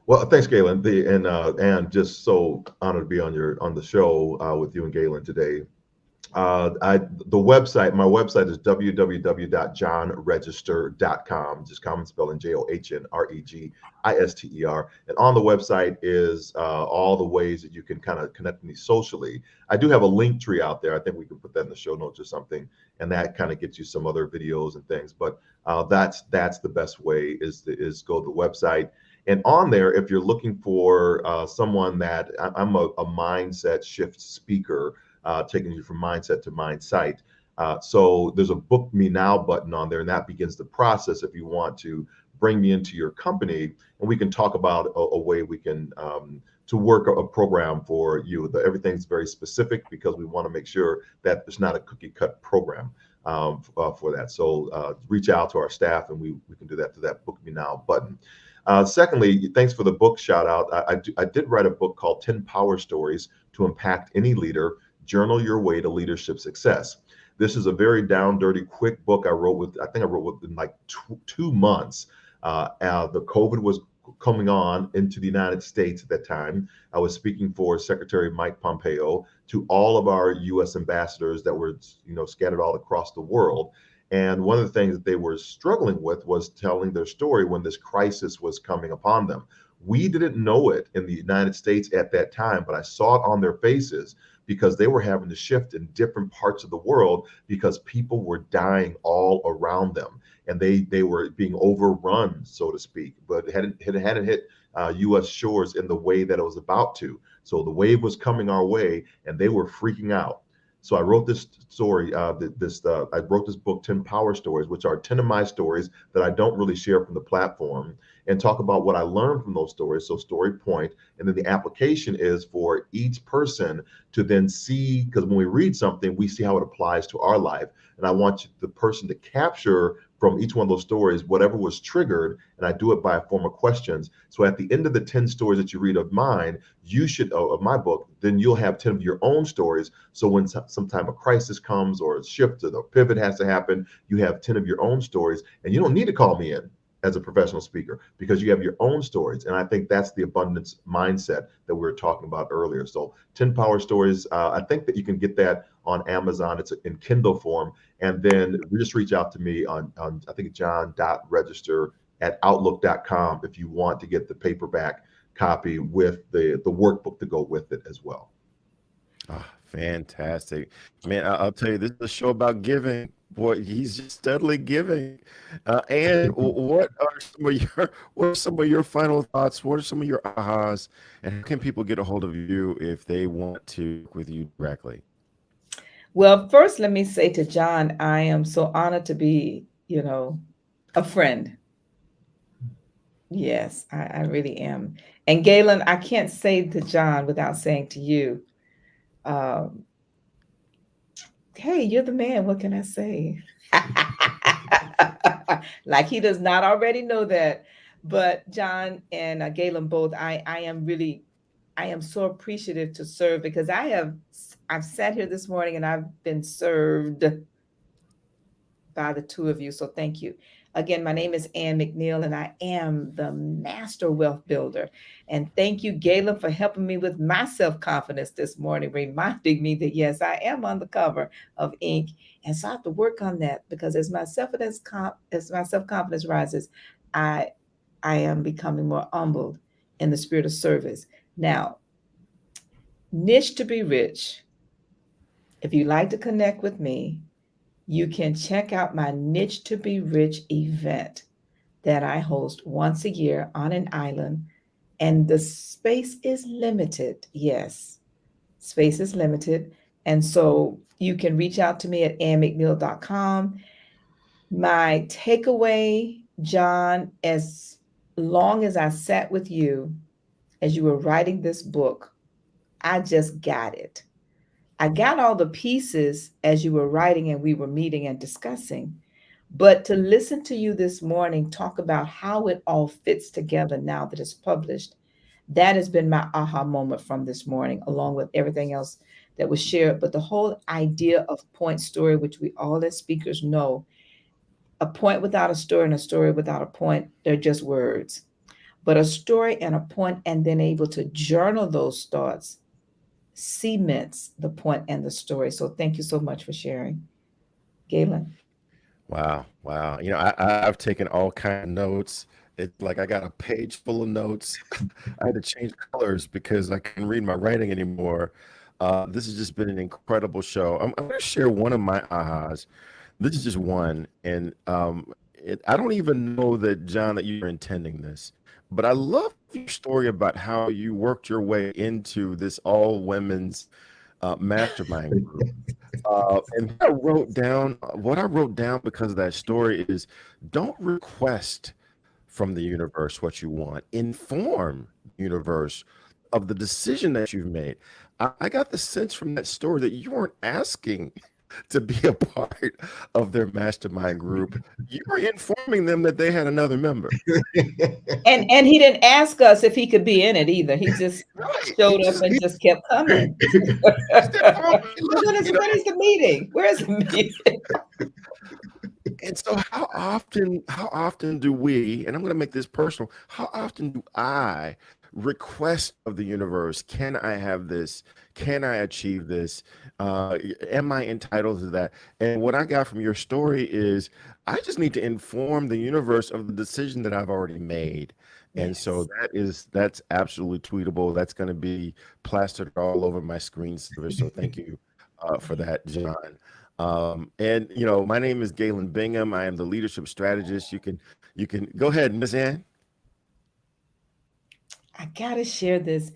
Well, thanks, Galen. And just so honored to be on the show with you and Galen today. My website is www.johnregister.com, just common spelling JOHNREGISTER. And on the website is all the ways that you can kind of connect with me socially. I do have a link tree out there. I think we can put that in the show notes or something, and that kind of gets you some other videos and things. But that's the best way is go to the website. And on there, if you're looking for someone I'm a mindset shift speaker, taking you from mindset to mindsight. So there's a book me now button on there, and that begins the process if you want to bring me into your company, and we can talk about a way we can to work a program for you. Everything's very specific because we want to make sure that it's not a cookie cut program for that. So reach out to our staff, and we can do that through that book me now button. Secondly, thanks for the book shout out. I did write a book called 10 Power Stories to Impact Any Leader. Journal Your Way to Leadership Success. This is a very down, dirty, quick book I wrote within like 2 months. The COVID was coming on into the United States at that time. I was speaking for Secretary Mike Pompeo to all of our U.S. ambassadors that were, scattered all across the world. And one of the things that they were struggling with was telling their story when this crisis was coming upon them. We didn't know it in the United States at that time, but I saw it on their faces because they were having to shift in different parts of the world because people were dying all around them, and they were being overrun, so to speak, but it hadn't hit U.S. shores in the way that it was about to. So the wave was coming our way, and they were freaking out. So I wrote this story, I wrote this book, 10 Power Stories, which are 10 of my stories that I don't really share from the platform, and talk about what I learned from those stories. So story point, and then the application is for each person to then see, because when we read something, we see how it applies to our life. And I want the person to capture from each one of those stories whatever was triggered, and I do it by a form of questions. So at the end of the 10 stories that you read of mine, of my book, then you'll have 10 of your own stories. So when sometime a crisis comes or a shift or a pivot has to happen, you have 10 of your own stories, and you don't need to call me in as a professional speaker because you have your own stories. And I think that's the abundance mindset that we were talking about earlier. So 10 Power Stories, I think that you can get that on Amazon. It's in Kindle form. And then just reach out to me on I think john.register@outlook.com if you want to get the paperback copy with the workbook to go with it as well. Ah, fantastic, man! I'll tell you, this is a show about giving. Boy, he's just steadily giving. And what are some of your final thoughts? What are some of your ahas? And how can people get a hold of you if they want to work with you directly? Well, first, let me say to John, I am so honored to be, a friend. Yes, I really am. And Galen, I can't say to John without saying to you, hey, you're the man. What can I say? Like he does not already know that. But John and Galen both, I am so appreciative to serve because I've sat here this morning and I've been served by the two of you. So thank you. Again, my name is Ann McNeil, and I am the Master Wealth Builder. And thank you, Galen, for helping me with my self-confidence this morning, reminding me that, yes, I am on the cover of Inc. And so I have to work on that because as my self-confidence rises, I am becoming more humbled in the spirit of service. Now, niche to be rich. If you'd like to connect with me, you can check out my Niche to Be Rich event that I host once a year on an island. And the space is limited. Yes, space is limited. And so you can reach out to me at annmcneil.com. My takeaway, John, as long as I sat with you as you were writing this book, I just got it. I got all the pieces as you were writing and we were meeting and discussing. But to listen to you this morning talk about how it all fits together now that it's published, that has been my aha moment from this morning, along with everything else that was shared. But the whole idea of point story, which we all as speakers know, a point without a story and a story without a point, they're just words. But a story and a point, and then able to journal those thoughts cements the point and the story. So thank you so much for sharing. Galen. Wow, wow. I've taken all kind of notes. It's like I got a page full of notes. I had to change colors because I couldn't read my writing anymore. This has just been an incredible show. I'm going to share one of my ahas. This is just one, and I don't even know that, John, that you were intending this, but I love your story about how you worked your way into this all women's mastermind group. And what I wrote down because of that story is, don't request from the universe what you want. Inform the universe of the decision that you've made. I got the sense from that story that you weren't asking to be a part of their mastermind group. You were informing them that they had another member. And he didn't ask us if he could be in it either. He just Right. showed up and just kept coming. When is the meeting? Where's the meeting? And so how often do we, and I'm going to make this personal, how often do I request of the universe, can I have this? Can I achieve this? Am I entitled to that? And what I got from your story is, I just need to inform the universe of the decision that I've already made. And so that's absolutely tweetable. That's going to be plastered all over my screensaver. So thank you for that, John. And my name is Galen Bingham. I am the leadership strategist. You can go ahead, Miss Ann. I gotta share this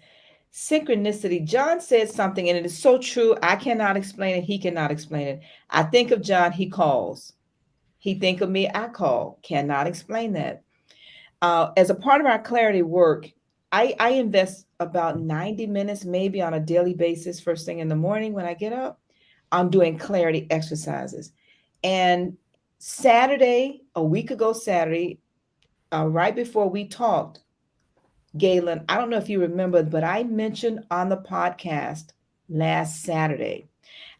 synchronicity. John said something, and it is so true. I cannot explain it. He cannot explain it. I think of John, he calls. He think of me, I call. Cannot explain that. As a part of our clarity work, I invest about 90 minutes, maybe on a daily basis, first thing in the morning when I get up. I'm doing clarity exercises. And Saturday, a week ago Saturday, right before we talked, Galen, I don't know if you remember, but I mentioned on the podcast last Saturday,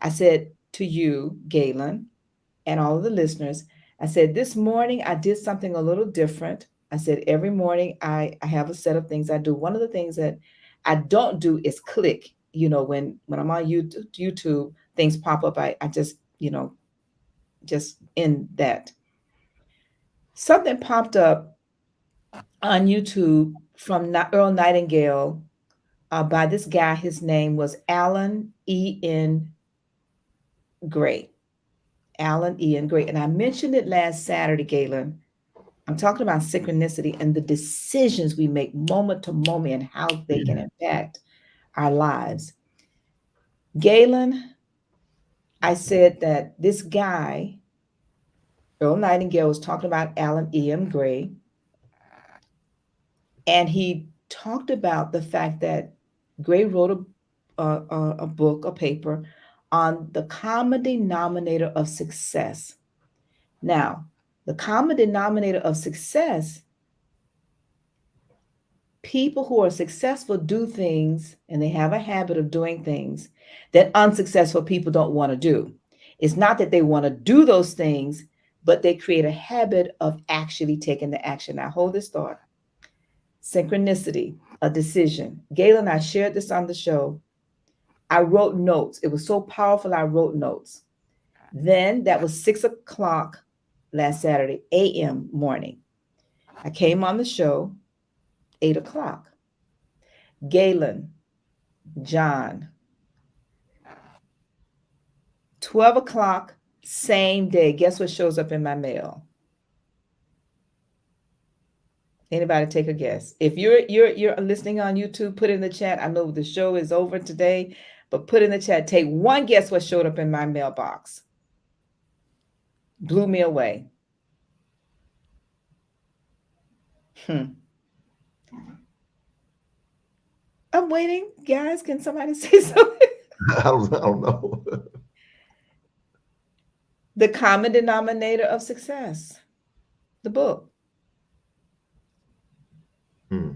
I said to you, Galen, and all of the listeners, I said, this morning I did something a little different. I said, every morning I have a set of things I do. One of the things that I don't do is click. When I'm on YouTube, things pop up. I just, just in that. Something popped up on YouTube from Earl Nightingale by this guy. His name was Alan E.N. Gray. Alan E.N. Gray. And I mentioned it last Saturday, Galen. I'm talking about synchronicity and the decisions we make moment to moment and how they can impact our lives. Galen, I said that this guy, Earl Nightingale, was talking about Alan E.M. Gray. And he talked about the fact that Gray wrote a book, a paper, on the common denominator of success. Now, the common denominator of success, people who are successful do things, and they have a habit of doing things that unsuccessful people don't want to do. It's not that they want to do those things, but they create a habit of actually taking the action. Now, hold this thought. Synchronicity, a decision. Galen, I shared this on the show. I wrote notes. It was so powerful, I wrote notes. Then that was 6:00 last Saturday, a.m. morning. I came on the show, 8:00. Galen, John, 12:00, same day. Guess what shows up in my mail? Anybody take a guess? If you're listening on YouTube, put in the chat. I know the show is over today, but put in the chat. Take one guess what showed up in my mailbox. Blew me away. Hmm. I'm waiting, guys. Can somebody say something? I don't know. The common denominator of success. The book. Hmm.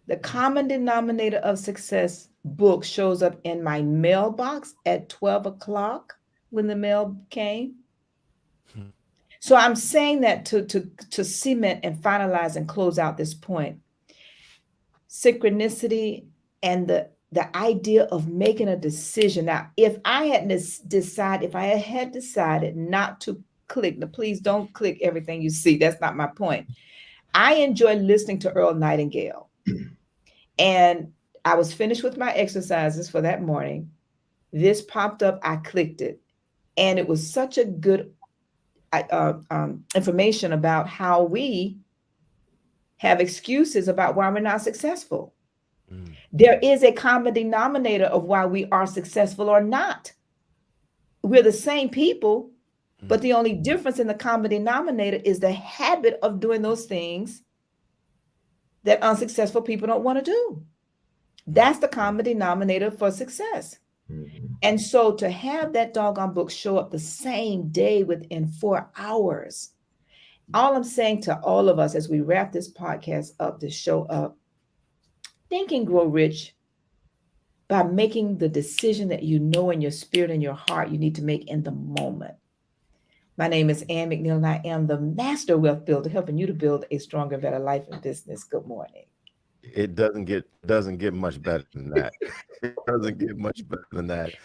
The common denominator of success book shows up in my mailbox at 12 o'clock when the mail came. Hmm. So I'm saying that to cement and finalize and close out this point. Synchronicity and the idea of making a decision. Now, if I had decided not to click, now please don't click everything you see. That's not my point. I enjoy listening to Earl Nightingale. And I was finished with my exercises for that morning. This popped up, I clicked it. And it was such a good information about how we have excuses about why we're not successful. Mm. There is a common denominator of why we are successful or not. We're the same people, but the only difference in the common denominator is the habit of doing those things that unsuccessful people don't want to do. That's the common denominator for success. Mhm. And so to have that doggone book show up the same day within 4 hours, all I'm saying to all of us as we wrap this podcast up, this show up, think and grow rich by making the decision that you know in your spirit and your heart you need to make in the moment. My name is Ann McNeil, and I am the Master Wealth Builder, helping you to build a stronger, better life and business. Good morning. It doesn't get much better than that. It doesn't get much better than that.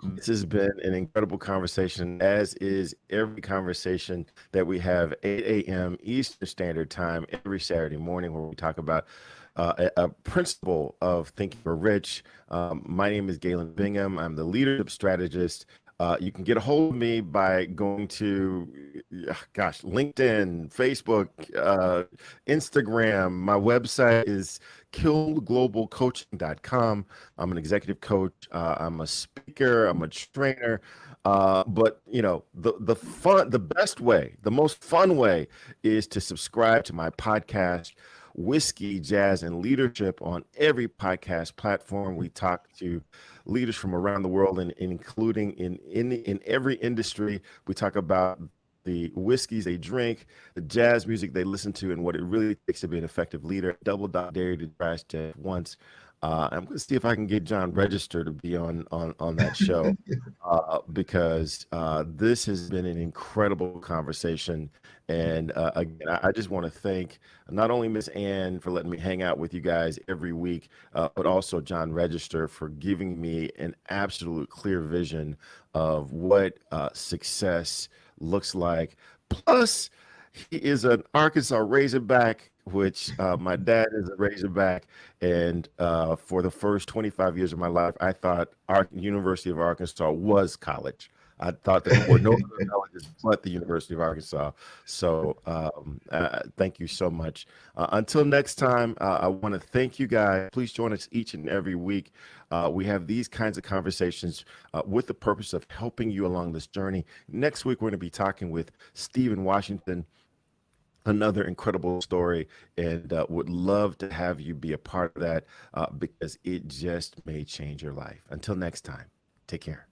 This has been an incredible conversation, as is every conversation that we have 8 a.m. Eastern Standard Time every Saturday morning, where we talk about a principle of thinking for rich. My name is Galen Bingham. I'm the leadership strategist. You can get a hold of me by going to, LinkedIn, Facebook, Instagram. My website is killglobalcoaching.com. I'm an executive coach. I'm a speaker. I'm a trainer. But the best way, the most fun way is to subscribe to my podcast, Whiskey, Jazz, and Leadership, on every podcast platform. We talk to leaders from around the world, and including in every industry. We talk about the whiskeys they drink, the jazz music they listen to, and what it really takes to be an effective leader. Double dog dare to try jazz once. I'm going to see if I can get John Register to be on that show, because this has been an incredible conversation. And again, I just want to thank not only Miss Ann for letting me hang out with you guys every week, but also John Register for giving me an absolute clear vision of what success looks like. Plus, he is an Arkansas Razorback, which my dad is a Razorback. And for the first 25 years of my life, I thought University of Arkansas was college. I thought that there were no other colleges but the University of Arkansas. So thank you so much. Until next time, I want to thank you guys. Please join us each and every week. We have these kinds of conversations with the purpose of helping you along this journey. Next week, we're going to be talking with Stephen Washington. Another incredible story, and would love to have you be a part of that, because it just may change your life. Until next time, take care.